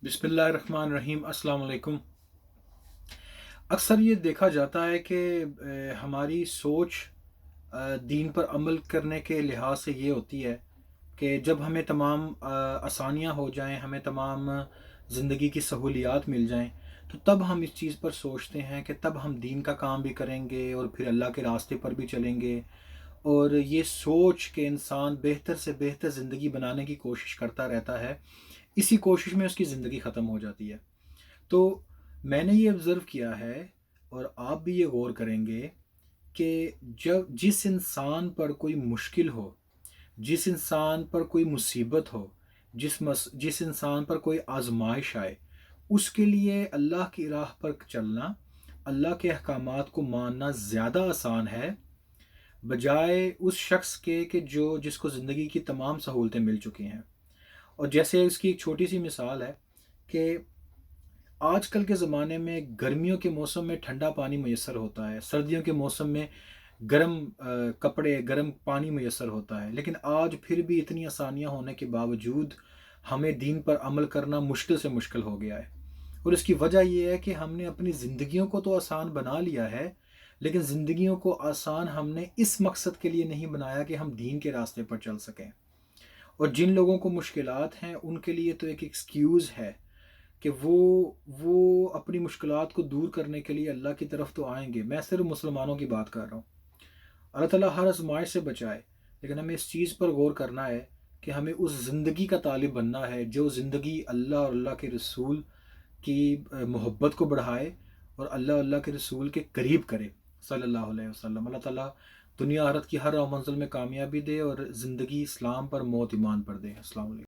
बिस्मिल्लाहिर्रहमानिर्रहीम। अस्सलाम वालेकुम। अक्सर ये देखा जाता है कि हमारी सोच दीन पर अमल करने के लिहाज से ये होती है कि जब हमें तमाम आसानियाँ हो जाएं, हमें तमाम ज़िंदगी की सहूलियात मिल जाएं, तो तब हम इस चीज़ पर सोचते हैं कि तब हम दीन का काम भी करेंगे और फिर अल्लाह के रास्ते पर भी चलेंगे। और ये सोच के इंसान बेहतर से बेहतर ज़िंदगी बनाने की कोशिश करता रहता है। इसी कोशिश में उसकी ज़िंदगी ख़त्म हो जाती है। तो मैंने ये ऑब्ज़र्व किया है और आप भी ये गौर करेंगे कि जब जिस इंसान पर कोई मुश्किल हो, जिस इंसान पर कोई मुसीबत हो, जिस इंसान पर कोई आज़माइश आए, उसके लिए अल्लाह की राह पर चलना, अल्लाह के अहकामात को मानना ज़्यादा आसान है, बजाय उस शख्स के कि जो जिसको ज़िंदगी की तमाम सहूलतें मिल चुकी हैं। और जैसे इसकी एक छोटी-सी मिसाल है कि आजकल के ज़माने में गर्मियों के मौसम में ठंडा पानी मैसर होता है, सर्दियों के मौसम में गर्म कपड़े, गर्म पानी मैसर होता है। लेकिन आज फिर भी इतनी आसानियाँ होने के बावजूद हमें दीन पर अमल करना मुश्किल से मुश्किल हो गया है। और इसकी वजह ये है कि हमने अपनी ज़िंदगियों को तो आसान बना लिया है, लेकिन ज़िंदगियों को आसान हमने इस मकसद के लिए नहीं बनाया कि हम दीन के रास्ते पर चल सकें। और जिन लोगों को मुश्किलात हैं, उनके लिए तो एक एक्सक्यूज़ है कि वो अपनी मुश्किलात को दूर करने के लिए अल्लाह की तरफ तो आएँगे। मैं सिर्फ़ मुसलमानों की बात कर रहा हूँ। अल्लाह ताला हर आज़माइश से बचाए, लेकिन हमें इस चीज़ पर गौर करना है कि हमें उस ज़िंदगी का तालिब बनना है, जो ज़िंदगी अल्लाह और अल्लाह के रसूल की मोहब्बत को बढ़ाए और अल्लाह अल्लाह के रसूल के करीब करे सल्लल्लाहु अलैहि वसल्लम। अल्लाह ताला दुनिया आखिरत की हर मंज़िल में कामयाबी दे और ज़िंदगी इस्लाम पर, मौत ईमान पर दे। अस्सलाम वालेकुम।